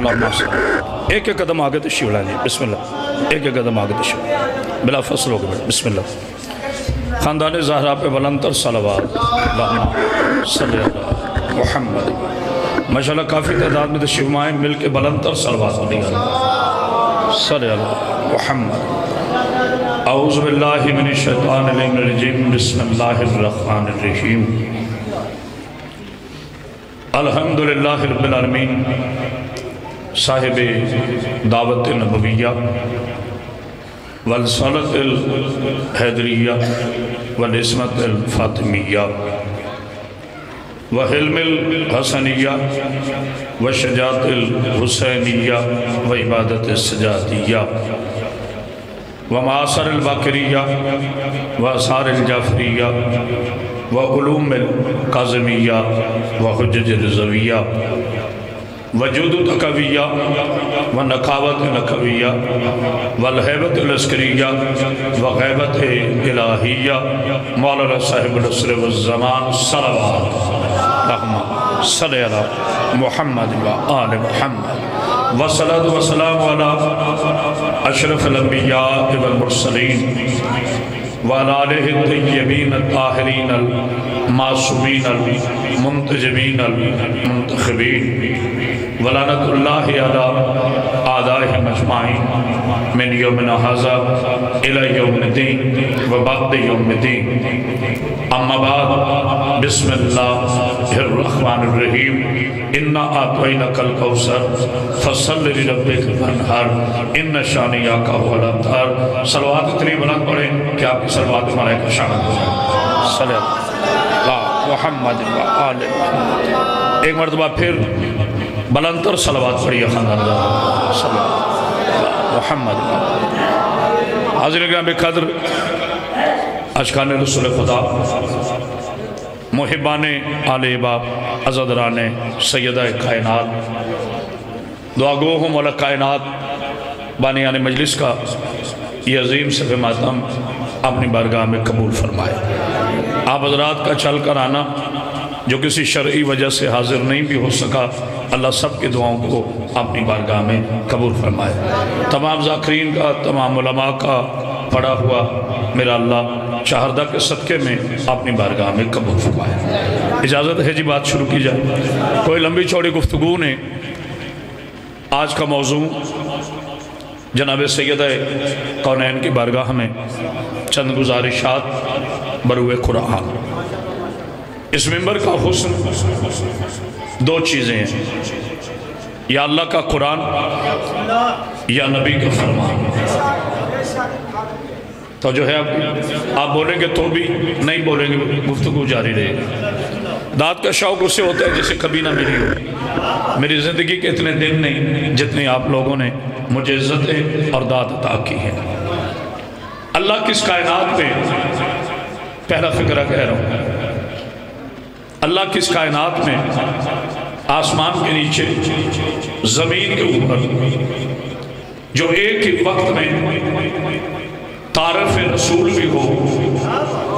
اللہم صل۔ ایک ایک قدم آگے تشریف لائیں، بسم اللہ، ایک ایک قدم آگے تشریف، بلا فصل ہو گئے، بسم اللہ۔ خاندان زہرا پہ بلند تر صلوات، اللہم صلی اللہ محمد۔ ماشاءاللہ کافی تعداد میں تشریف مائیں، مل کے بلند تر صلوات پڑھی صلی اللہ محمد۔ اعوذ باللہ من الشیطان الرجیم، بسم اللہ الرحمن الرحیم۔ الحمدللہ رب العالمین، صاحب دعوت نبویہ والصلۃ الحیدریہ والعصمت الفاطمیہ وحلم الحسنیہ وشجاعت الحسینیہ وعبادت السجادیہ ومعاصر الباقریہ وآثار الجعفریہ وعلوم القاظمیہ وحجج الرضویہ وجود تقویہ ونقاوت نقویہ والحیبت العسکریہ وغیبت الہیہ مولانا صاحب العصر والزمان صلوات اللہم صلی علی محمد و آل محمد والصلاة والسلام علی اشرف الانبیاء والمرسلین وعلى آلہ الطیبین الطاہرین المعصومین المنتجبین المنتخبین ولعنت اللہ علی اعدائہم اجمعین من یومنا ھذا الی یوم الدین و بعد یوم الدین۔ اما بعد، بسم اللہ الرحمن الرحیم۔ انا اعطیناک الکوثر فصل لربک وانحر ان شانئک ھو الابتر۔ صلوات اتنی بلند پڑھیں کہ آپ کی صلوات ملائکہ شامل ہو جائیں۔ صلی اللہ محمد و آل محمد۔ ایک مرتبہ پھر بلندر صلوات پڑھیے خاندان اللہ صلی اللہ محمد۔ حاضر گرامی بقدر اشکان رسول خدا، محبان آل باب، عزادران سیدہ کائنات، دعا گو ہوں مولا کائنات بانیان مجلس کا یہ عظیم صفحہ ماتم اپنی بارگاہ میں قبول فرمائے۔ آپ حضرات کا چل کر آنا جو کسی شرعی وجہ سے حاضر نہیں بھی ہو سکا، اللہ سب کی دعاؤں کو اپنی بارگاہ میں قبول فرمائے۔ تمام ذاکرین کا، تمام علماء کا پڑھا ہوا میرا اللہ شہردہ کے صدقے میں اپنی بارگاہ میں قبول فرمائے۔ اجازت ہے جی بات شروع کی جائے۔ کوئی لمبی چوڑی گفتگو نے، آج کا موضوع جناب سیدہ کونین کی بارگاہ میں چند گزارشات بروئے قرآن۔ اس منبر کا حسن دو چیزیں ہیں، یا اللہ کا قرآن یا نبی کا فرمان۔ تو جو ہے آپ بولیں گے تو بھی، نہیں بولیں گے گفتگو جاری رہے گی۔ داد کا شوق اسے ہوتا ہے جسے کبھی نہ ملی ہو۔ میری زندگی کے اتنے دن نہیں جتنے آپ لوگوں نے مجھے عزتیں اور داد عطا کی ہیں۔ اللہ کس کائنات میں، پہلا فکرہ کہہ رہا ہوں، اللہ کس کائنات میں، آسمان کے نیچے، زمین کے اوپر، جو ایک ہی وقت میں تعارف رسول بھی ہو،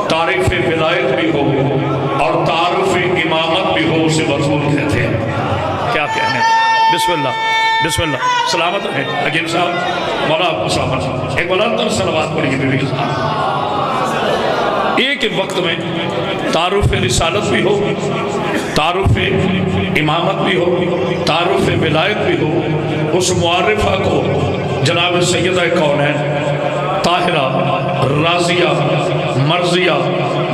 تعریف ولایت بھی ہو اور تعارف امامت بھی ہو، اسے رسول کہتے ہیں۔ کیا کہنے؟ بسم اللہ، بسم اللہ، سلامت رہے حکیم صاحب، مولا صاحب، ایک بلند صلوات پڑھیے بی بی کے ساتھ۔ ایک ہی وقت میں تعارف رسالت بھی ہو، تعارف امامت بھی ہو، تعارف ولایت بھی ہو، اس معرفہ کو جناب سیدہ کونین طاہرہ، راضیہ، مرضیہ،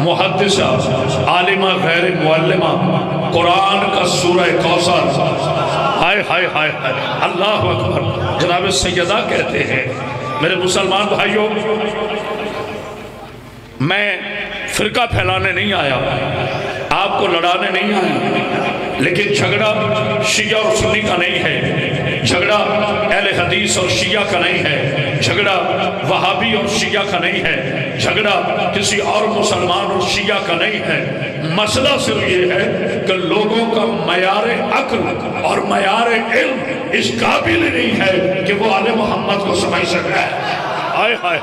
محدثہ، عالمہ غیر معلمہ، قرآن کا سورہ کوثر، ہائے ہائے ہائے اللہ اکبر، جناب سیدہ کہتے ہیں۔ میرے مسلمان بھائیوں، میں فرقہ پھیلانے نہیں آیا، آپ کو لڑانے نہیں آیا، لیکن جھگڑا شیعہ اور سنی کا نہیں ہے، جھگڑا اہل حدیث اور شیعہ کا نہیں ہے، جھگڑا وہابی اور شیعہ کا نہیں ہے، جھگڑا کسی اور مسلمان اور شیعہ کا نہیں ہے۔ مسئلہ صرف یہ ہے کہ لوگوں کا معیار عقل اور معیار علم اس قابل نہیں ہے کہ وہ آل محمد کو سمجھ سکے۔ آئے آئے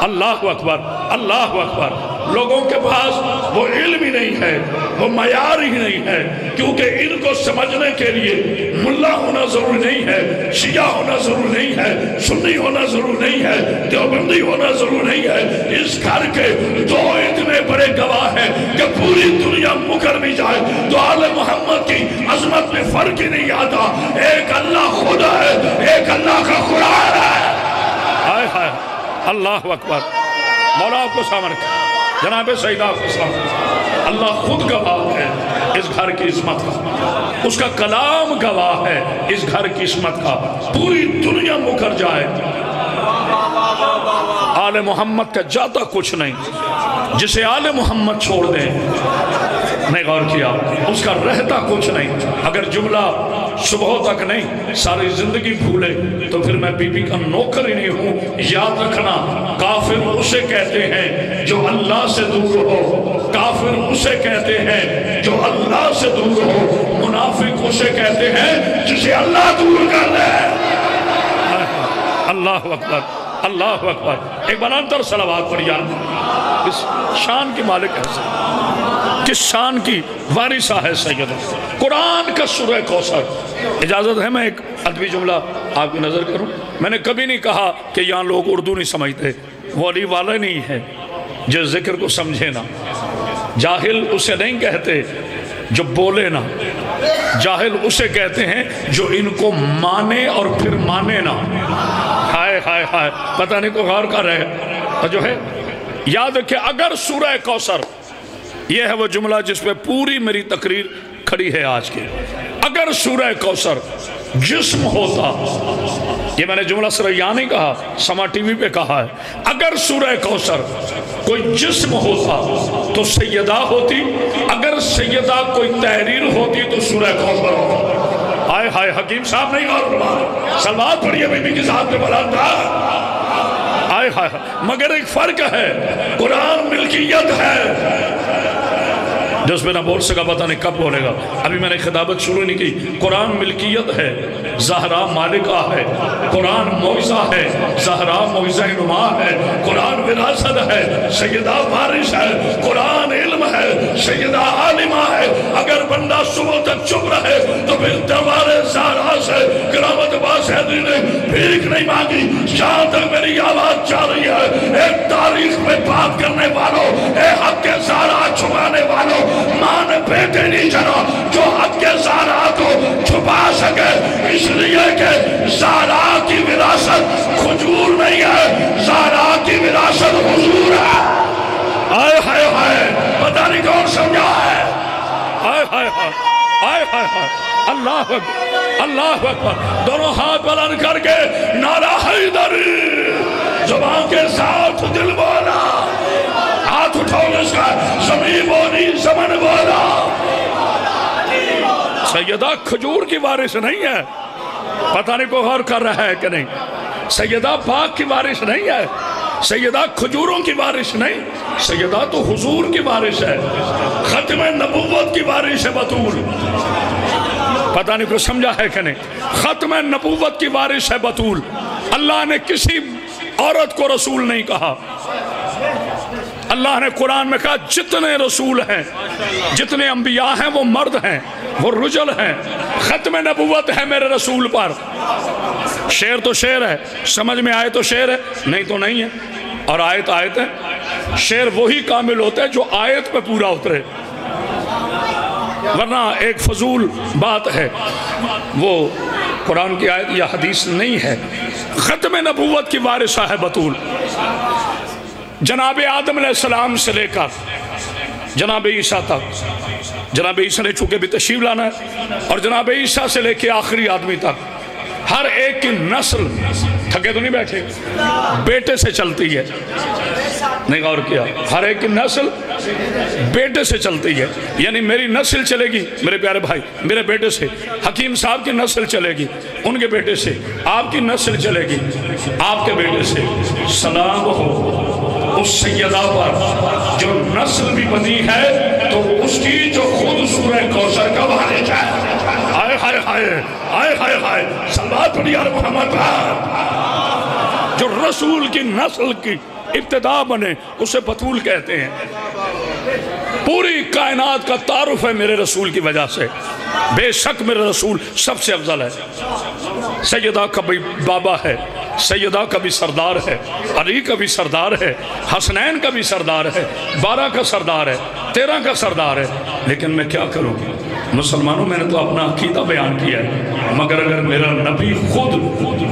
اللہ اکبر، اللہ اکبر، لوگوں کے پاس وہ علم ہی نہیں ہے، وہ معیار ہی نہیں ہے، کیونکہ ان کو سمجھنے کے لیے ملا ہونا ضروری نہیں ہے، شیعہ ہونا ضروری نہیں ہے، سنی ہونا ضروری نہیں ہے، دیوبندی ہونا ضروری نہیں ہے۔ اس گھر کے دو اتنے بڑے گواہ ہیں کہ پوری دنیا مکر بھی جائے تو آل محمد کی عظمت میں فرق ہی نہیں آتا۔ ایک اللہ خدا ہے، ایک اللہ کا قرآن ہے۔ ہائے ہائے اللہ اکبر۔ مولا آپ کو سامنے جناب سیدہ اللہ خود گواہ ہے اس گھر کی عظمت کا، اس کا کلام گواہ ہے اس گھر کی عظمت کا۔ پوری دنیا مکر جائے آل محمد کا جاتا کچھ نہیں، جسے آل محمد چھوڑ دیں، نہیں غور کیا اس کا رہتا کچھ نہیں۔ اگر جملہ صبح تک نہیں ساری زندگی بھولے تو پھر میں بی بی کا نوکر ہی نہیں ہوں۔ یاد رکھنا کافر اسے کہتے ہیں جو اللہ سے دور ہو، کافر اسے کہتے ہیں جو اللہ سے دور ہو، منافق اسے کہتے ہیں جسے اللہ دور کر دے۔ اللہ اکبر اللہ اکبر۔ ایک بلندر صلوات پڑھ یار، کس شان کی مالک ہے، کس شان کی وارثہ ہے سیدہ۔ قرآن کا سورہ کوثر، اجازت ہے میں ایک ادبی جملہ آپ کی نظر کروں۔ میں نے کبھی نہیں کہا کہ یہاں لوگ اردو نہیں سمجھتے، وہ علی والا نہیں ہے جو ذکر کو سمجھے نا۔ جاہل اسے نہیں کہتے جو بولے نا، جاہل اسے کہتے ہیں جو ان کو مانے اور پھر مانے نا۔ ہائے ہائے ہائے، پتہ نہیں کو غور کر رہے جو ہے۔ یاد رکھیں اگر سورہ کوثر، یہ ہے وہ جملہ جس پہ پوری میری تقریر کھڑی ہے آج کے، اگر سورہ کوثر جسم ہوتا، یہ میں نے جملہ صرف یہاں نہیں کہا، سما ٹی وی پہ کہا ہے، اگر سورہ کوثر کوئی جسم ہوتا تو سیدہ ہوتی، اگر سیدہ کوئی تحریر ہوتی تو سورہ کوثر ہوتا۔ آئے ہائے حکیم صاحب نہیں غور فرمائے، سلوات پڑھیے بی بی کی ذات پہ بلند تھا۔ آئے ہائے مگر ایک فرق ہے، قرآن ملکیت ہے جس میں نہ بول سکا، پتہ نہیں کب بولے گا۔ ابھی میں نے خطابت شروع نہیں کی۔ قرآن ملکیت ہے، زہرا مالکہ ہے، قرآن معجزہ ہے، زہرا معجزہ نما ہے، قرآن وراثت ہے، سیدہ وارث ہے، قرآن علم ہے، سیدہ عالمہ ہے۔ اگر بندہ صبح تک چپ رہے تو پھر دربار زہرا سے کرامت عباس حیدری نے بھیک نہیں مانگی۔ جہاں تک میری آواز جا رہی ہے، ایک تاریخ میں بات کرنے والوں، اے حق کے زہرا چھپانے والوں، ماں نے بیٹے نہیں جنا جو حق کے زہرا کو چھپا سکے، اس لیے کہ زہرا کی وراثت کھجور نہیں ہے، زہرا کی وراثت حضور ہے۔ آئے ہائے ہائے، پتہ نہیں کون سمجھا ہے۔ آئے ہائے ہائے آئے ہائے ہائے، اللہ اکبر اللہ اکبر۔ دونوں ہاتھ بلند کر کے نعرہ حیدری، زبان کے ساتھ دل بولا، ہاتھ اٹھاؤ اس کا، زمین بولی زمن بولا۔ سیدہ کھجور کی وارث نہیں ہے، پتہ نہیں کو غور کر رہا ہے کہ نہیں۔ سیدہ باغ کی وارث نہیں ہے، سیدہ کھجوروں کی وارث نہیں، سیدہ تو حضور کی وارث ہے، ختم نبوت کی وارث ہے بطول۔ پتہ نہیں کو سمجھا ہے کہ نہیں، ختم نبوت کی وارث ہے بطول۔ اللہ نے کسی عورت کو رسول نہیں کہا، اللہ نے قرآن میں کہا جتنے رسول ہیں، جتنے انبیاء ہیں وہ مرد ہیں، وہ رجل ہیں، ختم نبوت ہے میرے رسول پر۔ شعر تو شعر ہے، سمجھ میں آئے تو شعر ہے، نہیں تو نہیں ہے، اور آیت آیت ہے۔ شعر وہی کامل ہوتا ہے جو آیت پہ پورا اترے، ورنہ ایک فضول بات ہے، وہ قرآن کی آیت یا حدیث نہیں ہے۔ ختم نبوت کی وارثہ ہے بطول۔ جناب آدم علیہ السلام سے لے کر جناب عیسیٰ تک، جناب عیسیٰ نے چونکہ بھی تشریف لانا ہے، اور جناب عیسیٰ سے لے کے آخری آدمی تک ہر ایک کی نسل، تھکے تو نہیں بیٹھے، بیٹے سے چلتی ہے، نہیں غور کیا، ہر ایک کی نسل بیٹے سے چلتی ہے، یعنی میری نسل چلے گی میرے پیارے بھائی میرے بیٹے سے، حکیم صاحب کی نسل چلے گی ان کے بیٹے سے، آپ کی نسل چلے گی آپ کے بیٹے سے۔ سلام ہو اس سیدہ پر جو نسل بھی بنی ہے تو اس کی جو خود سورہ کوثر کا وارث ہے۔ آئے ہائے ہائے آئے ہائے ہائے، صلوات پڑھی یا محمد پر جو رسول کی نسل کی ابتدا بنے اسے بطول کہتے ہیں۔ پوری کائنات کا تعارف ہے میرے رسول کی وجہ سے، بے شک میرے رسول سب سے افضل ہے۔ سیدہ کا بھی بابا ہے، سیدہ کا بھی سردار ہے، علی کا بھی سردار ہے، حسنین کا بھی سردار ہے، 12 کا سردار ہے، 13 کا سردار ہے۔ لیکن میں کیا کروں؟ مسلمانوں میں نے تو اپنا عقیدہ بیان کیا ہے، مگر اگر میرا نبی خود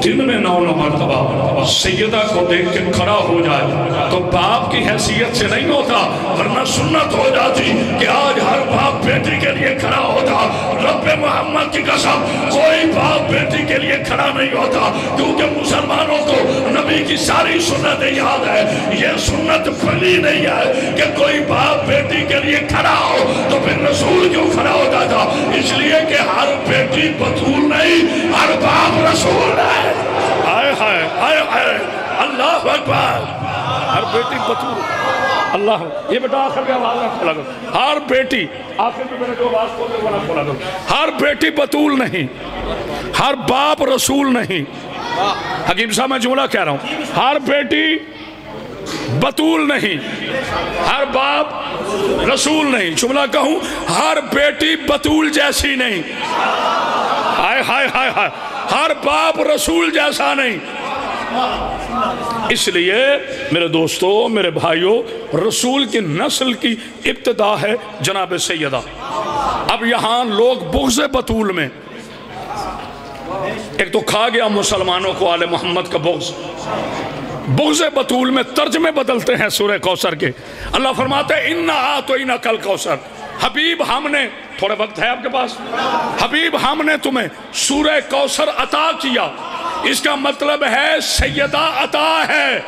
دن میں 9 مرتبہ سیدہ کو دیکھ کے کھڑا ہو جائے تو باپ کی حیثیت سے نہیں ہوتا، ورنہ سنت ہو جاتی کہ آج ہر باپ بیٹی کے لیے کھڑا ہوتا۔ رب محمد کی قسم کوئی باپ بیٹی کے لیے کھڑا نہیں ہوتا، کیونکہ مسلمانوں کو نبی کی ساری سنتیں یاد ہے۔ یہ سنت پھلی نہیں ہے کہ کوئی باپ بیٹی کے لیے کھڑا ہو تو پھر رسول کیوں کھڑا ہوتا تھا؟ اس لیے کہ ہر بیٹی بطول نہیں، ہر باپ رسول ہے۔ آئے ہائے آئے ہائے اللہ اکبر، ہر بیٹی بطول۔ اللہ یہ بیٹا آخر میں آواز نہ کھولا کرو، ہر بیٹی آخر میں میرے جو آواز کھولے وہ نہ کھولا کرو، ہر بیٹی بطول نہیں، ہر باپ رسول نہیں۔ حکیم صاحب میں جملہ کہہ رہا ہوں، ہر بیٹی بطول نہیں، ہر باپ رسول نہیں۔ جملہ کہوں، ہر بیٹی بطول جیسی نہیں، ہائے ہائے ہائے ہائے، ہر باپ رسول جیسا نہیں۔ اس لیے میرے دوستو، میرے بھائیوں، رسول کی نسل کی ابتدا ہے جناب سیدہ۔ اب یہاں لوگ بغض بطول میں، ایک تو کھا گیا مسلمانوں کو آل محمد کا بغض، بغض بطول میں ترجمے بدلتے ہیں سورہ کوثر کے۔ اللہ فرماتے ہیں اِنَّا أَعْطَيْنَاكَ الْكَوْثَرَ، حبیب ہم نے، تھوڑے وقت ہے آپ کے پاس، حبیب ہم نے تمہیں سورہ کوثر عطا کیا۔ اس کا مطلب ہے سیدہ عطا ہے۔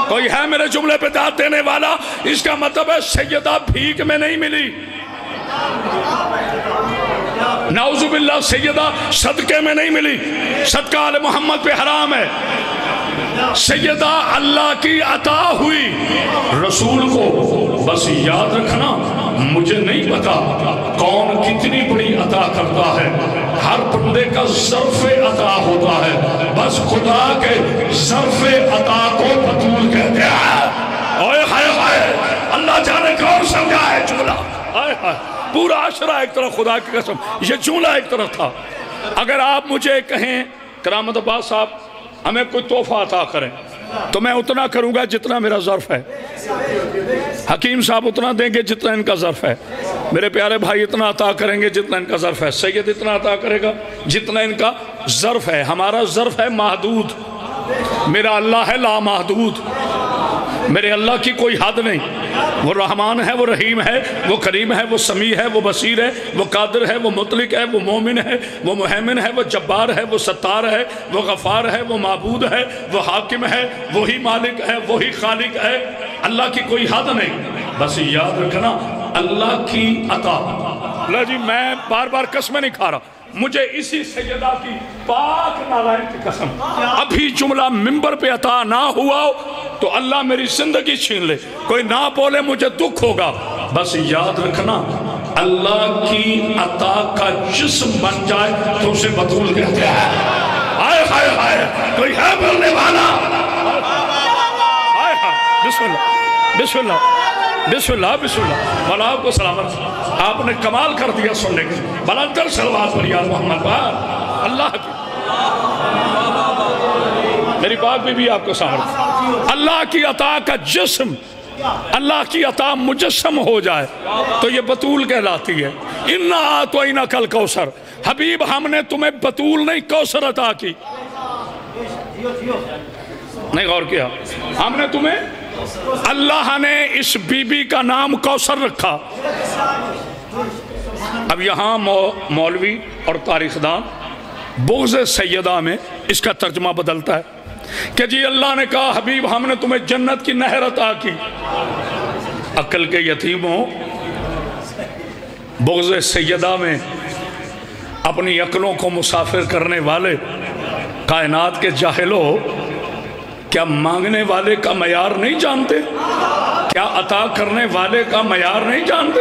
کوئی ہے میرے جملے پہ داد دینے والا؟ اس کا مطلب ہے سیدہ بھیک میں نہیں ملی، نعوذ باللہ سیدہ صدقے میں نہیں ملی، صدقہ آل محمد پہ حرام ہے۔ سیدہ اللہ کی عطا ہوئی رسول کو۔ بس یاد رکھنا، مجھے نہیں پتا کون کتنی بڑی عطا کرتا ہے، ہر بندے کا ظرف عطا ہوتا ہے، بس خدا کے ظرف عطا کو بطول کہتے ہیں۔ اوئے ہائے ہائے، اللہ جانے کون سمجھا ہے جملہ، آئے ہائے، پورا عشرہ ایک طرف، خدا کی قسم یہ جملہ ایک طرف تھا۔ اگر آپ مجھے کہیں کرامت عباس صاحب ہمیں کوئی تحفہ عطا کریں تو میں اتنا کروں گا جتنا میرا ظرف ہے، حکیم صاحب اتنا دیں گے جتنا ان کا ظرف ہے، میرے پیارے بھائی اتنا عطا کریں گے جتنا ان کا ظرف ہے، سید اتنا عطا کرے گا جتنا ان کا ظرف ہے۔ ہمارا ظرف ہے محدود، میرا اللہ ہے لامحدود، میرے اللہ کی کوئی حد نہیں۔ وہ رحمان ہے، وہ رحیم ہے، وہ کریم ہے، وہ سمیع ہے، وہ بصیر ہے، وہ قادر ہے، وہ مطلق ہے، وہ مومن ہے، وہ مہیمن ہے، وہ جبار ہے، وہ ستار ہے، وہ غفار ہے، وہ معبود ہے، وہ حاکم ہے، وہی مالک ہے، وہی خالق ہے۔ اللہ کی کوئی حد نہیں، بس یاد رکھنا اللہ کی عطا۔ اللہ جی میں بار بار قسمیں نہیں کھا رہا، مجھے اسی سیدہ کی پاک نالائن کی قسم، ابھی جملہ ممبر پہ عطا نہ ہوا تو اللہ میری زندگی چھین لے، کوئی نہ بولے مجھے دکھ ہوگا۔ بس یاد رکھنا اللہ کی عطا کا جسم بن جائے تو اسے بطول کہتے ہیں۔ آئے ہائے ہائے، کوئی ہے بولنے والا؟ آئے ہائے، بسم اللہ بسم اللہ بسم اللہ بسم اللہ۔ مولا آپ کو سلامت، آپ نے کمال کر دیا سننے کے، بلندر صلوات پر یا محمد بار اللہ کی، میری بات بھی آپ کو سامنے، اللہ کی عطا کا جسم، اللہ کی عطا مجسم ہو جائے تو یہ بطول کہلاتی ہے۔ اِنَّا أَعْطَيْنَاكَ الْكَوْثَرَ، حبیب ہم نے تمہیں بطول نہیں کوثر عطا کی۔ نہیں غور کیا؟ ہم نے تمہیں، اللہ نے اس بی بی کا نام کوثر رکھا۔ اب یہاں مولوی اور تاریخ دان بغض سیدہ میں اس کا ترجمہ بدلتا ہے کہ جی اللہ نے کہا حبیب ہم نے تمہیں جنت کی نہر عطا کی۔ عقل کے یتیموں، بغض سیدہ میں اپنی عقلوں کو مسافر کرنے والے کائنات کے جاہلوں، کیا مانگنے والے کا معیار نہیں جانتے؟ کیا عطا کرنے والے کا معیار نہیں جانتے؟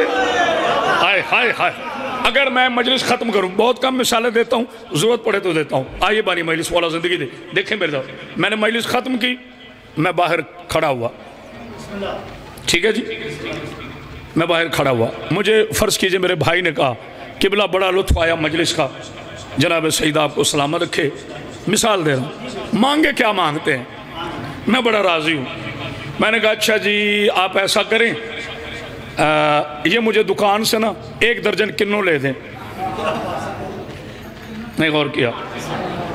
ہائے ہائے ہائے، اگر میں مجلس ختم کروں، بہت کم مثالیں دیتا ہوں، ضرورت پڑے تو دیتا ہوں، آئیے بانی مجلس والا زندگی دے، دیکھیں میرے ساتھ، میں نے مجلس ختم کی، میں باہر کھڑا ہوا، ٹھیک ہے جی، میں باہر کھڑا ہوا، مجھے فرض کیجئے میرے بھائی نے کہا قبلہ بڑا لطف آیا مجلس کا، جناب سید آپ کو سلامت رکھے، مثال دے رہا ہوں، مانگے کیا مانگتے ہیں؟ میں بڑا راضی ہوں۔ میں نے کہا اچھا جی آپ ایسا کریں، یہ مجھے دکان سے نا 1 درجن کنوں لے دیں۔ نہیں غور کیا،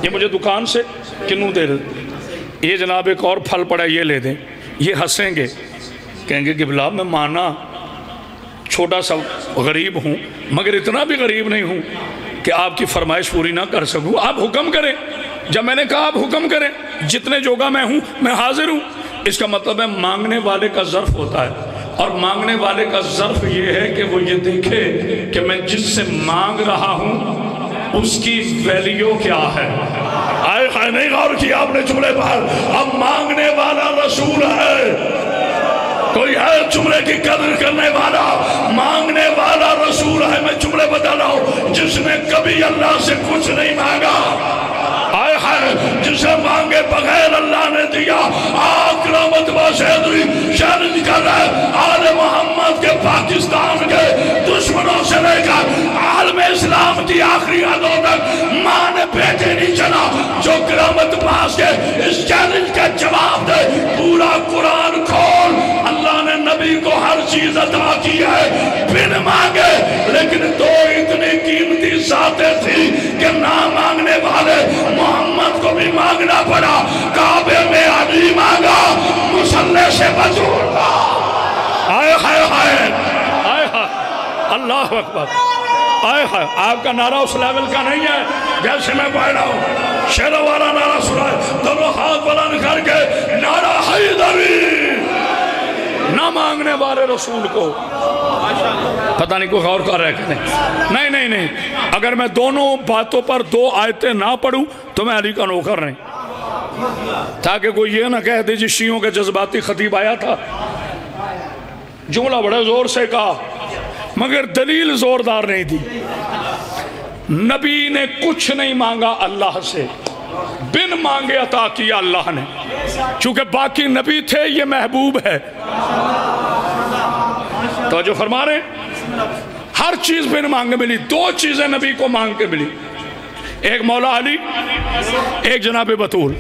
یہ مجھے دکان سے کنوں دے دیں، یہ جناب ایک اور پھل پڑا یہ لے دیں۔ یہ ہنسیں گے، کہیں گے قبلہ میں مانا چھوٹا سا غریب ہوں مگر اتنا بھی غریب نہیں ہوں کہ آپ کی فرمائش پوری نہ کر سکوں، آپ حکم کریں۔ جب میں نے کہا آپ حکم کریں، جتنے جوگا میں ہوں میں حاضر ہوں، اس کا مطلب ہے مانگنے والے کا ظرف ہوتا ہے، اور مانگنے والے کا ظرف یہ ہے کہ وہ یہ دیکھے کہ میں جس سے مانگ رہا ہوں اس کی ویلیو کیا ہے۔ آئے خواہ نہیں غور کیا آپ نے جملے پر، اب مانگنے والا رسول ہے، کوئی ہے جملے کی قدر کرنے والا، مانگنے والا رسول ہے۔ میں جملے بتا رہا ہوں، جس نے کبھی اللہ سے کچھ نہیں مانگا، آئے ہائے جسے مانگے بغیر اللہ نے دیا، آکرامت باشدری چیلنج کر رہا ہے آل محمد کے پاکستان کے دشمنوں سے لے کر عالم اسلام کی آخری حدوں تک ماں نے بیٹے نہیں چلا جو کرامت پاس کے اس چیلنج کا جواب دے۔ پورا قرآن کھول، اللہ نے نبی کو ہر چیز عطا کی ہے بن مانگے، لیکن 2 اتنی قیمتی ذاتیں تھی کہ نہ مانگنے والے محمد کو بھی مانگنا پڑا۔ کعبے میں علی مانگا، مصلی سے بجور کا۔ آئے ہائے ہائے آئے ہائے اللہ اکبر، آئے ہائے آپ کا نعرہ اس لیول کا نہیں ہے جیسے میں پڑھ رہا ہوں۔ شیرہ والا نعرہ سنائے، دونوں ہاتھ بلند کر کے نعرہ حیدری، نہ مانگنے والے رسول کو۔ پتہ نہیں کوئی غور کر رہا ہے کہ نہیں، نہیں نہیں، اگر میں دونوں باتوں پر 2 آیتیں نہ پڑھوں تو میں علی کا نوکر نہیں، تاکہ کوئی یہ نہ کہہ دے جی شیعوں کے جذباتی خطیب آیا تھا، جملہ بڑے زور سے کہا مگر دلیل زوردار نہیں دی۔ نبی نے کچھ نہیں مانگا اللہ سے، بن مانگے عطا کیا اللہ نے، چونکہ باقی نبی تھے یہ محبوب ہے۔ توجہ فرما رہے ہیں، ہر چیز بن مانگے ملی، 2 چیزیں نبی کو مانگ کے ملی، ایک مولا علی، ایک جناب بطول۔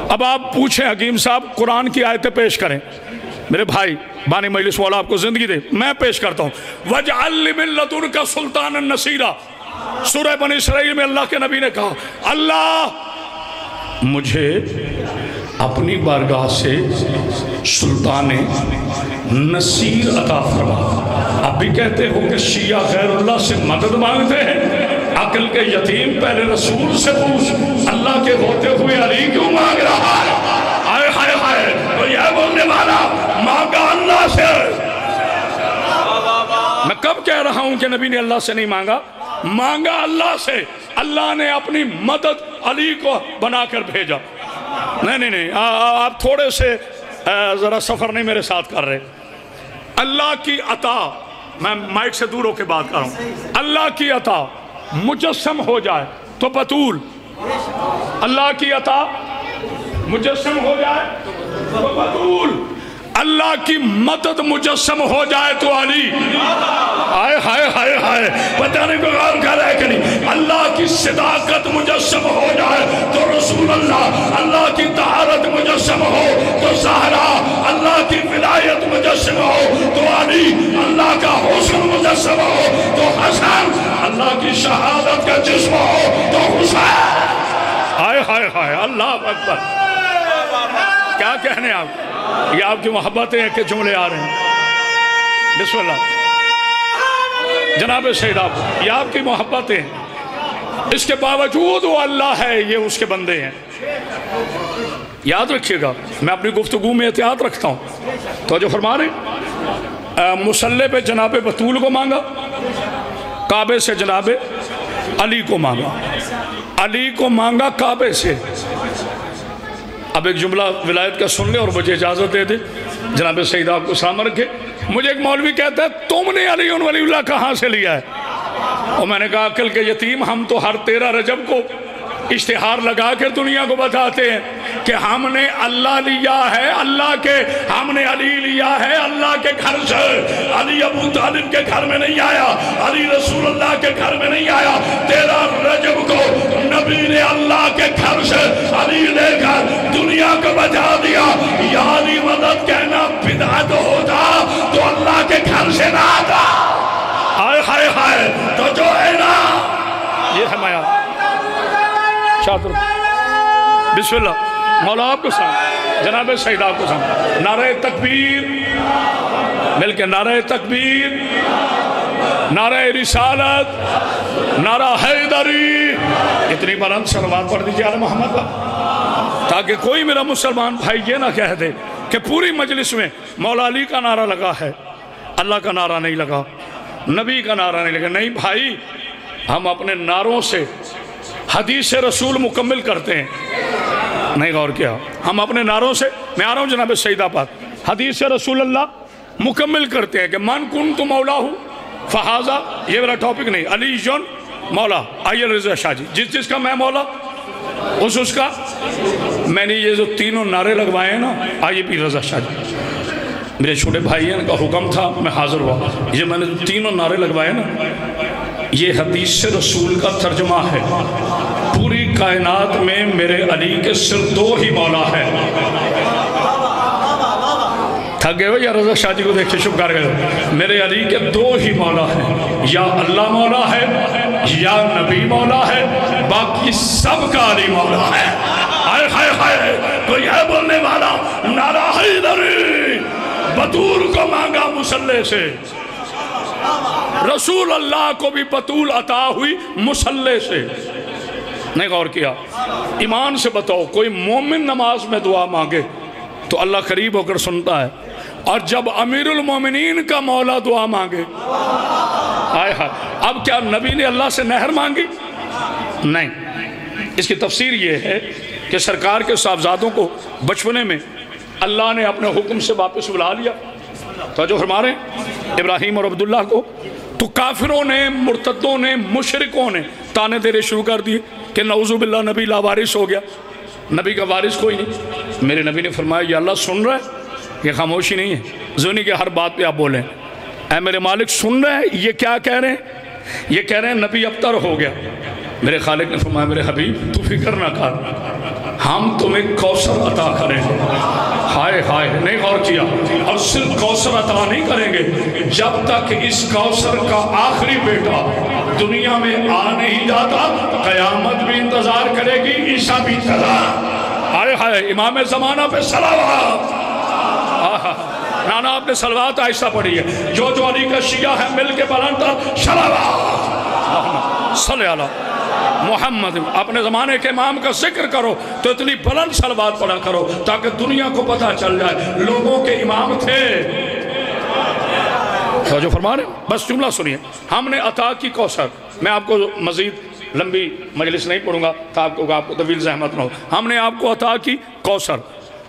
اب آپ پوچھیں حکیم صاحب قرآن کی آیتیں پیش کریں، میرے بھائی بانی مجلس مولا آپ کو زندگی دے، میں پیش کرتا ہوں۔ وَجْعَلْ لِّ مِن لَّدُنْكَ سُلْطَانًا نَصِيرًا، سورہ بنی اسرائیل میں اللہ کے نبی نے کہا اللہ مجھے اپنی بارگاہ سے سلطان نصیر عطا فرما۔ آپ بھی کہتے ہو کہ شیعہ غیر اللہ سے مدد مانگتے ہیں، عقل کے یتیم پہلے رسول سے پوچھ، اللہ کے ہوتے ہوئے علی کیوں مانگ رہا ہے؟ آئے ہائے ہائے، تو یہ بولنے والا مانگا اللہ سے۔ میں کب کہہ رہا ہوں کہ نبی نے اللہ سے نہیں مانگا؟ مانگا اللہ سے، اللہ نے اپنی مدد علی کو بنا کر بھیجا۔ نہیں آپ تھوڑے سے ذرا سفر نہیں میرے ساتھ کر رہے۔ اللہ کی عطا، میں مائک سے دور ہو کے بات کر رہا ہوں، اللہ کی عطا مجسم ہو جائے تو بطول، اللہ کی عطا مجسم ہو جائے تو بطول، اللہ کی مدد مجسم ہو جائے تو علی۔ آئے ہائے ہائے ہائے، پتہ نہیں کوئی غور کر رہا ہے کہ نہیں؟ اللہ کی صداقت مجسم ہو جائے تو رسول اللہ، اللہ کی طہارت مجسم ہو تو زہرا، اللہ کی ولایت مجسم ہو تو علی، اللہ کا حسن مجسم ہو تو حسن، اللہ کی شہادت کا جسم ہو تو حسین۔ آئے ہائے ہائے اللہ اکبر، کیا کہنے آپ؟ یہ آپ کی محبتیں ہیں کہ جملے آ رہے ہیں، بسم اللہ جناب سید آپ، یہ آپ کی محبتیں ہیں، اس کے باوجود وہ اللہ ہے، یہ اس کے بندے ہیں۔ یاد رکھیے گا، میں اپنی گفتگو میں احتیاط رکھتا ہوں۔ تو جو فرما رہے مصلی پہ جناب بطول کو مانگا، کعبے سے جناب علی کو مانگا، علی کو مانگا کعبے سے۔ اب ایک جملہ ولایت کا سن لے اور مجھے اجازت دے دے، جناب سید آپ کو سلامت رکھے۔ مجھے ایک مولوی کہتا ہے تم نے علی ولی اللہ کہاں سے لیا ہے؟ اور میں نے کہا عقل کے یتیم، ہم تو ہر 13 رجب کو اشتہار لگا کر دنیا کو بتاتے ہیں کہ ہم نے اللہ لیا ہے اللہ کے، ہم نے علی لیا ہے اللہ کے گھر سے، علی ابو طالب کے گھر میں نہیں آیا، علی رسول اللہ کے گھر میں نہیں آیا، 13 رجب کو نبی نے اللہ کے گھر سے علی لے کر دنیا کو بتا دیا۔ یا علی مدد کہنا بدعت ہوتا تو اللہ کے گھر سے نہ آتا۔ ہائے ہائے ہائے، تو جو ہے نا یہ ہے میاں شاطر، بسم اللہ، مولا آپ کو سلام، جناب سید آپ کو سلام، نعرہ تکبیر، مل کے نعرہ تکبیر، نعرہ رسالت، نعرہ حیدری، اتنی بلند صلوات پڑھ دیجئے آل محمد پر، تاکہ کوئی میرا مسلمان بھائی یہ نہ کہہ دے کہ پوری مجلس میں مولا علی کا نعرہ لگا ہے، اللہ کا نعرہ نہیں لگا، نبی کا نعرہ نہیں لگا۔ نہیں بھائی، ہم اپنے نعروں سے حدیث رسول مکمل کرتے ہیں، نہیں غور کیا، ہم اپنے نعروں سے، میں آ رہا ہوں جناب سیدہ پاک، حدیث رسول اللہ مکمل کرتے ہیں کہ من کنت مولا ہوں فہذا، یہ میرا ٹاپک نہیں، علی جن مولا، آئیے رضا شاہ جی، جس کا میں مولا اس کا، میں نے یہ جو تینوں نعرے لگوائے ہیں نا، آئیے پیر رضا شاہ جی، میرے چھوٹے بھائی ہیں، ان کا حکم تھا، میں حاضر ہوا، یہ میں نے تینوں نعرے لگوائے نا، یہ حدیث رسول کا ترجمہ ہے۔ پوری کائنات میں میرے علی کے صرف 2 ہی مولا ہے۔ تھک گئے ہو یا رضا شاہ جی کو دیکھ کے شب کر گئے ہو؟ میرے علی کے 2 ہی مولا ہیں، یا اللہ مولا ہے یا نبی مولا ہے، باقی سب کا علی مولا ہے۔ ہائے ہائے ہائے، کوئی ہے بولنے والا نعرہ حیدری، بطول کو مانگا مسلح سے، رسول اللہ کو بھی بطول عطا ہوئی مسلح سے، نہیں غور کیا؟ ایمان سے بتاؤ، کوئی مومن نماز میں دعا مانگے تو اللہ قریب ہو کر سنتا ہے، اور جب امیر المومنین کا مولا دعا مانگے، آئے ہائے، اب کیا نبی نے اللہ سے نہر مانگی؟ نہیں۔ اس کی تفسیر یہ ہے کہ سرکار کے صاحبزادوں کو بچپنے میں اللہ نے اپنے حکم سے واپس بلا لیا، تو جو فرما رہے ہیں ابراہیم اور عبداللہ کو، تو کافروں نے، مرتدوں نے، مشرکوں نے تانے دینے شروع کر دیے کہ نعوذ باللہ نبی لاوارث ہو گیا، نبی کا وارث کوئی نہیں۔ میرے نبی نے فرمایا یہ اللہ سن رہا ہے، یہ خاموشی نہیں ہے، ضروری کہ ہر بات پہ آپ بولیں، اے میرے مالک سن رہے ہیں یہ کیا کہہ رہے ہیں؟ یہ کہہ رہے ہیں نبی ابتر ہو گیا۔ میرے خالق نے فرمایا میرے حبیب تو فکر نہ کر، ہم تمہیں کوثر عطا کریں گے۔ ہائے ہائے، نہیں غور کیا؟ اور صرف کوثر عطا نہیں کریں گے، جب تک اس کوثر کا آخری بیٹا دنیا میں آ نہیں جاتا، قیامت بھی انتظار کرے گی، عیسیٰ بھی انتظار۔ ہائے ہائے، امام زمانہ پہ صلوات، نانا آپ نے صلوات آہستہ پڑھی ہے، جو علی کا شیعہ ہے مل کے بلند صلوات صلی اللہ محمد، اپنے زمانے کے امام کا ذکر کرو تو اتنی بلند صلوات پڑھا کرو تاکہ دنیا کو پتہ چل جائے لوگوں کے امام تھے۔ جو فرما رہے ہیں بس جملہ سنیے، ہم نے عطا کی کوثر، میں آپ کو مزید لمبی مجلس نہیں پڑھوں گا تاکہ آپ کو طویل زحمت نہ ہو، ہم نے آپ کو عطا کی کوثر،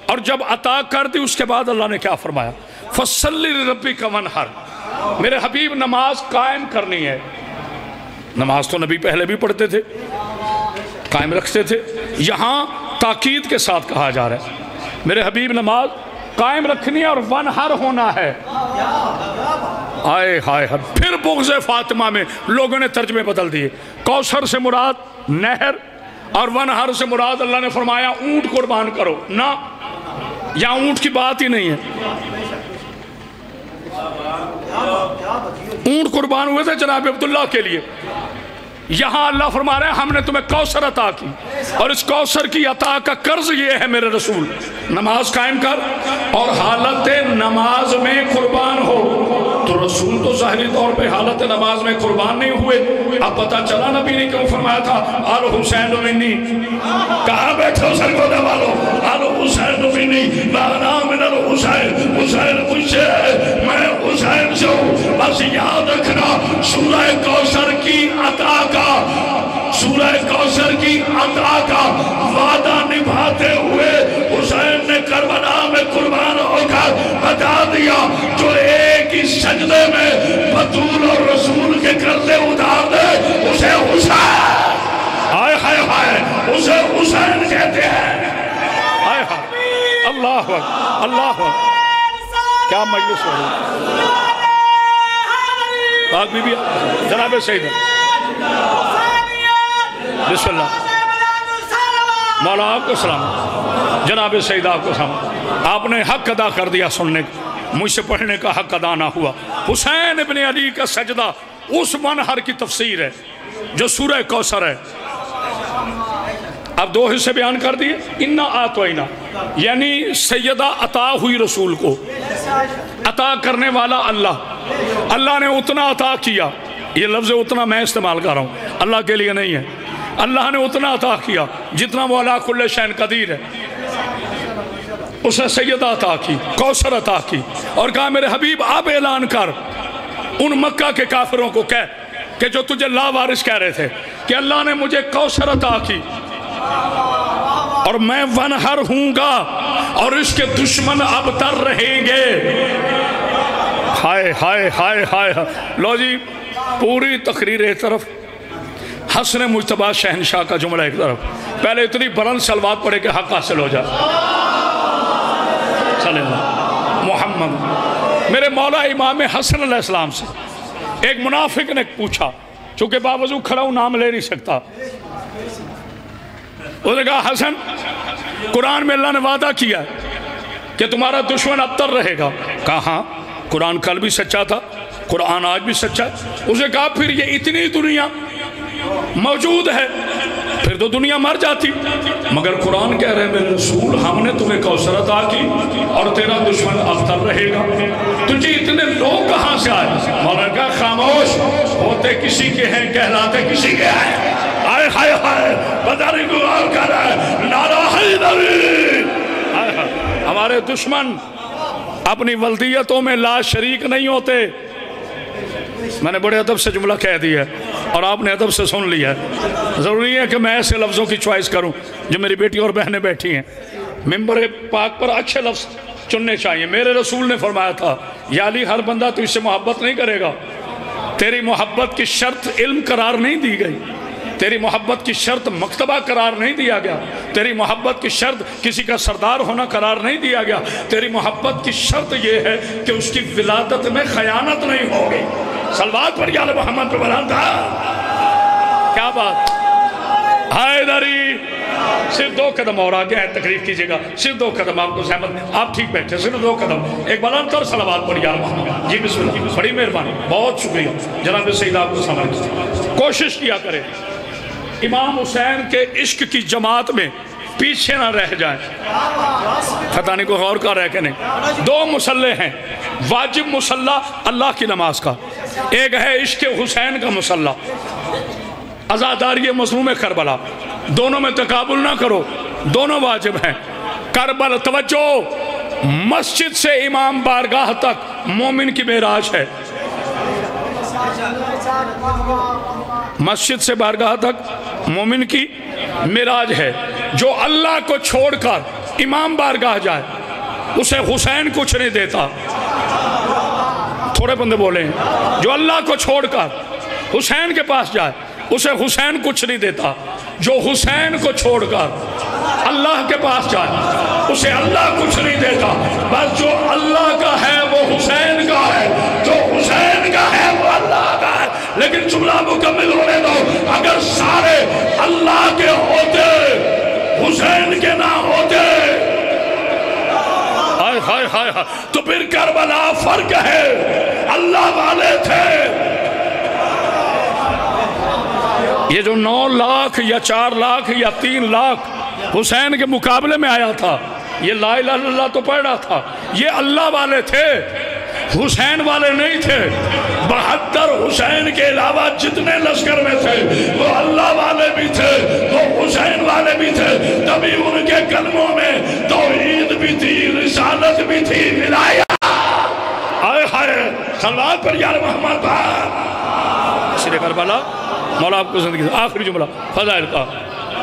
اور جب عطا کر دی اس کے بعد اللہ نے کیا فرمایا؟ فَصَلِّ لِرَبِّكَ وَانْحَرْ، میرے حبیب نماز قائم کرنی ہے۔ نماز تو نبی پہلے بھی پڑھتے تھے، قائم رکھتے تھے، یہاں تاکید کے ساتھ کہا جا رہا ہے میرے حبیب نماز قائم رکھنی ہے اور وانحر ہونا ہے۔ آئے ہائے ہائے، پھر بغض فاطمہ میں لوگوں نے ترجمے بدل دیے، کوثر سے مراد نہر اور وانحر سے مراد اللہ نے فرمایا اونٹ قربان کرو، نہ یہاں اونٹ کی بات ہی نہیں ہے۔ اونٹ قربان ہوئے تھے جناب عبداللہ کے لیے، یہاں اللہ فرما رہے ہیں ہم نے تمہیں کوثر عطا کی، اور اس کوثر کی عطا کا قرض یہ ہے میرے رسول، نماز قائم کر اور حالت نماز میں قربان ہو۔ تو رسول تو ظاہری طور پہ حالت نماز میں قربان نہیں ہوئے، اب پتہ چلا نبی نے کیوں فرمایا تھا آل حسین منی، کہاں بیٹھو سر کو دوالو، آل حسین منی وانا من الحسین، حسین مجھ سے ہے میں حسین سے ہوں۔ بس یاد رکھنا سورہ کوثر کی عطا کا، سورہ کوثر کی عطا کا وعدہ نبھاتے ہوئے حسین نے کربلا میں قربان ہو کر بتا دیا جو ایک ہی سجدے میں بطول اور رسول کے قرضے اتار دے اسے حسین، ہائے ہائے ہائے، اسے حسین کہتے ہیں۔ اللہ اللہ کیا مجلس ہو رہی پاک بی بی جناب سیدہ بسم اللہ مولا آپ کو سلام جناب سیدہ آپ کو سلام آپ نے حق ادا کر دیا سننے مجھ سے پڑھنے کا حق ادا نہ ہوا حسین ابن علی کا سجدہ اس منہر کی تفسیر ہے جو سورہ کوثر ہے اب دو حصے بیان کر دیے انا آتوینا یعنی سیدہ عطا ہوئی رسول کو عطا کرنے والا اللہ نے اتنا عطا کیا یہ لفظ اتنا میں استعمال کر رہا ہوں اللہ کے لیے نہیں ہے اللہ نے اتنا عطا کیا جتنا وہ علی کل شیء قدیر ہے اسے سیدہ عطا کی کوثر عطا کی اور کہا میرے حبیب آپ اعلان کر ان مکہ کے کافروں کو کہہ کہ جو تجھے لا وارث کہہ رہے تھے کہ اللہ نے مجھے کوثر عطا کی اور میں ونہر ہوں گا اور اس کے دشمن اب تر رہیں گے ہائے ہائے ہائے ہائے لو جی پوری تقریر ایک طرف حسن مجتبیٰ شہنشاہ کا جملہ ایک طرف پہلے اتنی بلند صلوات پڑھے کہ حق حاصل ہو جائے صلی اللہ محمد میرے مولا امام حسن علیہ السلام سے ایک منافق نے پوچھا چونکہ باوضو کھڑا ہوں نام لے نہیں سکتا اس نے کہا حسن قرآن میں اللہ نے وعدہ کیا کہ تمہارا دشمن ابتر رہے گا کہا ہاں قرآن کل بھی سچا تھا قرآن آج بھی سچا ہے اس نے کہا پھر یہ اتنی دنیا موجود ہے پھر تو دنیا مر جاتی مگر قرآن کہہ رہے میرے رسول ہم نے تمہیں کوثر عطا کی اور تیرا دشمن ابتر رہے گا تجھے اتنے لوگ کہاں سے آئے مولانا کہا خاموش ہوتے کسی کے ہیں کہلاتے کسی کے ہیں آئے ہائے ہائے بداری کو آل کر رہا ہے نعرہ حیدری ہمارے دشمن اپنی ولدیتوں میں لا شریک نہیں ہوتے میں نے بڑے ادب سے جملہ کہہ دیا ہے اور آپ نے ادب سے سن لیا ہے ضروری ہے کہ میں ایسے لفظوں کی چوائس کروں جو میری بیٹی اور بہنیں بیٹھی ہیں ممبر پاک پر اچھے لفظ چننے چاہیے میرے رسول نے فرمایا تھا یا علی ہر بندہ تو اس سے محبت نہیں کرے گا تیری محبت کی شرط علم قرار نہیں دی گئی تیری محبت کی شرط مکتبہ قرار نہیں دیا گیا تیری محبت کی شرط کسی کا سردار ہونا قرار نہیں دیا گیا تیری محبت کی شرط یہ ہے کہ اس کی ولادت میں خیانت نہیں ہوگی صلوات پر یا محمد پہ بلند تھا کیا بات حیدری صرف 2 قدم اور آگے ہیں تقریب کیجئے گا صرف 2 قدم آپ کو زحمت نہیں آپ ٹھیک بیٹھے صرف 2 قدم ایک بلند تر صلوات پر یا محمد جی بسم اللہ بڑی مہربانی بہت شکریہ جناب سیدہ آپ کو سمجھ کوشش کیا کریں امام حسین کے عشق کی جماعت میں پیچھے نہ رہ جائیں فتانی کو غور کر رہے کہ نہیں 2 مسلح ہیں واجب مسلح اللہ کی نماز کا ایک ہے عشق حسین کا مسلح عزاداری مظلوم کربلا دونوں میں تقابل نہ کرو دونوں واجب ہیں کربلا توجہ مسجد سے امام بارگاہ تک مومن کی معراج ہے مسجد سے بارگاہ تک مومن کی معراج ہے جو اللہ کو چھوڑ کر امام بارگاہ جائے اسے حسین کچھ نہیں دیتا تھوڑے بندے بولیں جو اللہ کو چھوڑ کر حسین کے پاس جائے اسے حسین کچھ نہیں دیتا جو حسین کو چھوڑ کر اللہ کے پاس جائے اسے اللہ کچھ نہیں دیتا بس جو اللہ کا ہے وہ حسین کا ہے جو حسین کا ہے وہ اللہ کا ہے لیکن جملہ مکمل ہونے دو اگر سارے اللہ کے ہوتے حسین کے نہ ہوتے ہائے ہائے ہائے تو پھر کربلا فرق ہے اللہ والے تھے یہ جو 9 لاکھ یا 4 لاکھ یا 3 لاکھ حسین کے مقابلے میں آیا تھا یہ لا الہ الا اللہ تو پڑھ رہا تھا یہ اللہ والے تھے حسین والے نہیں تھے 72 حسین کے علاوہ جتنے لشکر میں تھے وہ اللہ والے بھی تھے وہ حسین والے بھی تھے تبھی ان کے کلموں میں توحید بھی تھی رسالت بھی تھی ولایت آئے ہائے صلوات پر یا محمد پاک سر کربلا مولا آپ کو زندگی آخری جملہ فضائل کا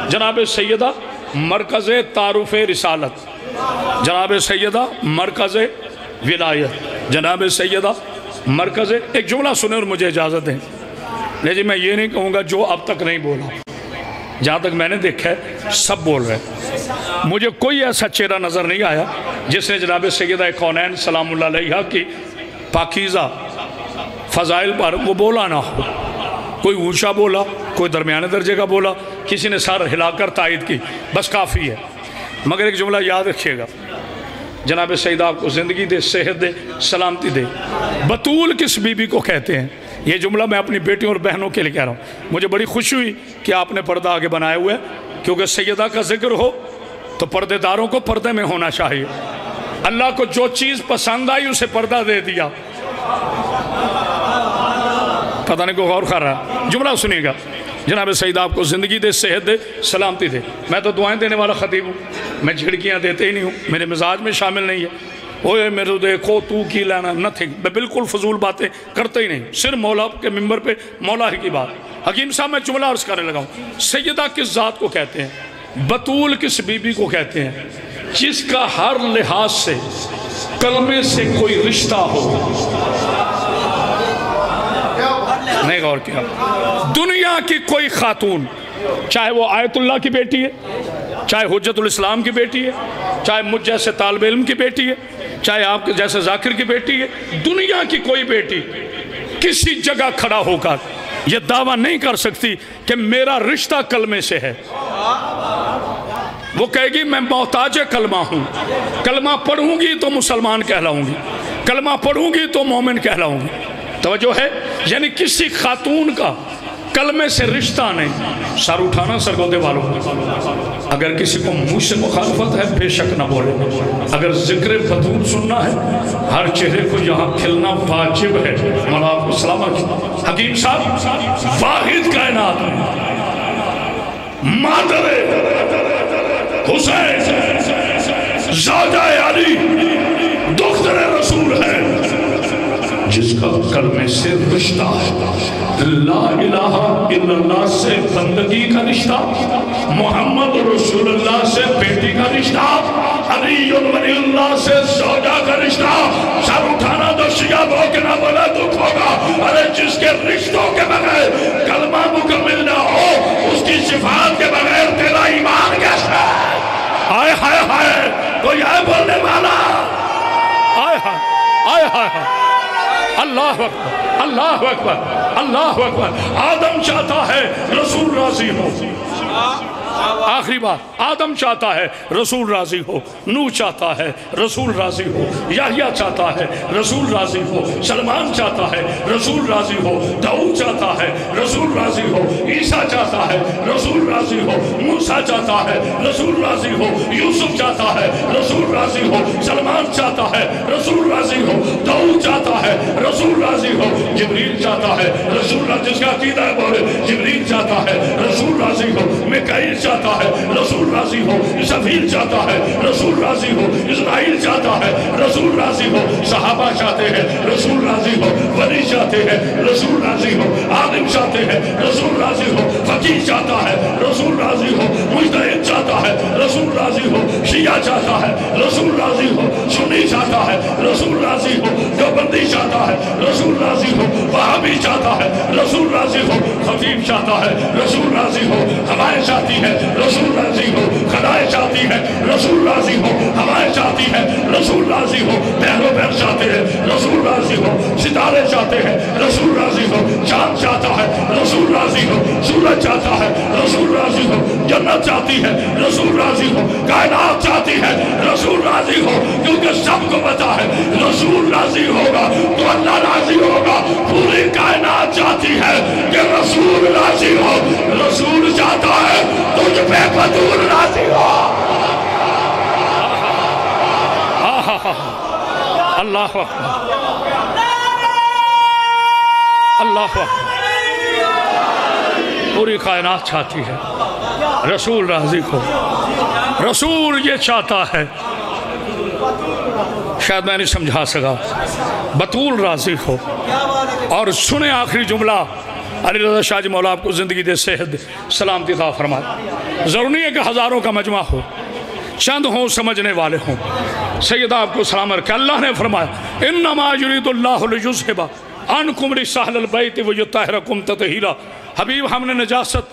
جناب سیدہ مرکز تعارف رسالت جناب سیدہ مرکز ولایت جناب سیدہ مرکز ایک جملہ سنیں اور مجھے اجازت دیں لیکن میں یہ نہیں کہوں گا جو اب تک نہیں بولا جہاں تک میں نے دیکھا ہے سب بول رہے ہیں. مجھے کوئی ایسا چہرہ نظر نہیں آیا جس نے جناب سیدہ کونین سلام اللہ علیہا کی پاکیزہ فضائل پر وہ بولا نہ ہو. کوئی اونچا بولا، کوئی درمیانے درجے کا بولا، کسی نے سر ہلا کر تائید کی، بس کافی ہے. مگر ایک جملہ یاد رکھیے گا، جناب سیدہ آپ کو زندگی دے، صحت دے، سلامتی دے. بطول کس بی بی کو کہتے ہیں؟ یہ جملہ میں اپنی بیٹیوں اور بہنوں کے لیے کہہ رہا ہوں. مجھے بڑی خوشی ہوئی کہ آپ نے پردہ آگے بنائے ہوئے، کیونکہ سیدہ کا ذکر ہو تو پردے داروں کو پردے میں ہونا چاہیے. اللہ کو جو چیز پسند آئی اسے پردہ دے دیا. پتہ نہیں کوئی غور کر رہا ہے. جملہ سنیے گا، جناب سیدہ آپ کو زندگی دے، صحت دے، سلامتی دے. میں تو دعائیں دینے والا خطیب ہوں، میں جھڑکیاں دیتے ہی نہیں ہوں، میرے مزاج میں شامل نہیں ہے. اوے میرے دیکھو تو کی لینا، نتھنگ. میں بالکل فضول باتیں کرتے ہی نہیں، صرف مولا کے ممبر پہ مولا ہی کی بات. حکیم صاحب میں جملہ عرض کرنے لگا ہوں. سیدہ کس ذات کو کہتے ہیں؟ بطول کس بی بی کو کہتے ہیں؟ جس کا ہر لحاظ سے کلمے سے کوئی رشتہ ہو. نہیں غور کیا؟ دنیا کی کوئی خاتون، چاہے وہ آیت اللہ کی بیٹی ہے، چاہے حجت الاسلام کی بیٹی ہے، چاہے مجھ جیسے طالب علم کی بیٹی ہے، چاہے آپ جیسے ذاکر کی بیٹی ہے، دنیا کی کوئی بیٹی کسی جگہ کھڑا ہو کر یہ دعویٰ نہیں کر سکتی کہ میرا رشتہ کلمے سے ہے. وہ کہے گی میں محتاج کلمہ ہوں، کلمہ پڑھوں گی تو مسلمان کہلاؤں گی، کلمہ پڑھوں گی تو مومن کہلاؤں گی. توجہ ہے؟ یعنی کسی خاتون کا کلمے سے رشتہ نہیں. سر اٹھانا سرگودے والوں. اگر کسی کو منہ سے مخالفت ہے بے شک نہ بولے. اگر ذکر بطول سننا ہے، ہر چہرے کو یہاں کھلنا واجب ہے. مولا آپ کو سلامت. حکیم صاحب واحد کائنات میں مادر حسین زوجہ علی دختر رسول ہے، جس کا کلمے سے رشتہ ہے. لا الہ الا اللہ سے بندگی کا رشتہ، محمد رسول اللہ سے بیٹی کا رشتہ، علی ولی اللہ سے زوجہ کا رشتہ. سر اٹھانا تو شیعہ ہو کے نہ بولا دکھ ہوگا. ارے جس کے رشتوں کے بغیر کلمہ مکمل نہ ہو، اس کی صفات کے بغیر تیرا ایمان کیسا ہے؟ آئے ہائے ہائے، کوئی آئے بولنے والا؟ آئے ہائے آئے ہائے. اللہ اکبر، اللہ اکبر، اللہ اکبر. آدم چاہتا ہے رسول راضی ہو. آخری بات، آدم چاہتا ہے رسول راضی ہو، نوح چاہتا ہے رسول راضی ہو، یحییٰ چاہتا ہے رسول راضی ہو، سلمان چاہتا ہے رسول راضی ہو، داؤد چاہتا ہے رسول راضی ہو، عیسیٰ چاہتا ہے رسول راضی ہو، موسیٰ چاہتا ہے رسول راضی ہو، یوسف چاہتا ہے رسول راضی ہو، سلمان چاہتا ہے رسول راضی ہو، داؤد چاہتا ہے رسول راضی ہو، جبریل چاہتا ہے رسول راضی. جس کا عقیدہ ہے بولے جبریل چاہتا ہے رسول راضی ہو، میکائیل چاہتا ہے رسول راضی ہو، اسرافیل چاہتا ہے رسول راضی ہو، اسرائیل چاہتا ہے رسول راضی ہو، صحابہ چاہتے ہیں رسول راضی ہو، ولی چاہتے ہیں رسول راضی ہو، عالم چاہتے ہیں رسول راضی ہو، فقیہ چاہتا ہے رسول راضی ہو، مجتہد چاہتا ہے رسول راضی ہو، شیعہ چاہتا ہے رسول راضی ہو، سنی چاہتا ہے رسول راضی ہو، دیوبندی چاہتا ہے رسول راضی ہو، وہابی چاہتا ہے رسول راضی ہو، خطیب چاہتا ہے رسول راضی ہو، ہوائیں چاہتی ہے رسول راضی ہو، خدائیں چاہتی ہے رسول راضی ہو، ہوائیں چاہتی ہے رسول راضی ہو، بہرو بہر چاہتے ہیں رسول راضی ہو، ستارے چاہتے ہیں رسول راضی ہو، چاند چاہتا ہے رسول راضی ہو، سورج چاہتا ہے رسول راضی ہو، جنت چاہتی ہے رسول راضی ہو، کائنات چاہتی ہے رسول راضی ہو. کیونکہ سب کو پتا ہے رسول راضی ہوگا تو اللہ راضی ہوگا. پوری کائنات چاہتی ہے کہ رسول راضی ہو. رسول چاہتا ہے تجھ پہ بطول راضی ہو. اللہ اکبر، اللہ اکبر. پوری کائنات چاہتی ہے رسول راضی ہو. رسول یہ چاہتا ہے، شاید میں نہیں سمجھا سکا، بطول راضی ہو. اور سنیں آخری جملہ، علی رضا شاہ جی مولا آپ کو زندگی دے، صحت دے، سلامتی عطا فرمائے. ضرور نہیں ہے کہ ہزاروں کا مجمع ہو، چند ہوں سمجھنے والے ہوں. سیدہ آپ کو سلام رکھے. اللہ نے فرمایا انما یرید اللہ لیذھب عنکم رجس اہل البیت ویطہرکم تطہیرا. حبیب ہم نے نجاست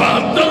72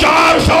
400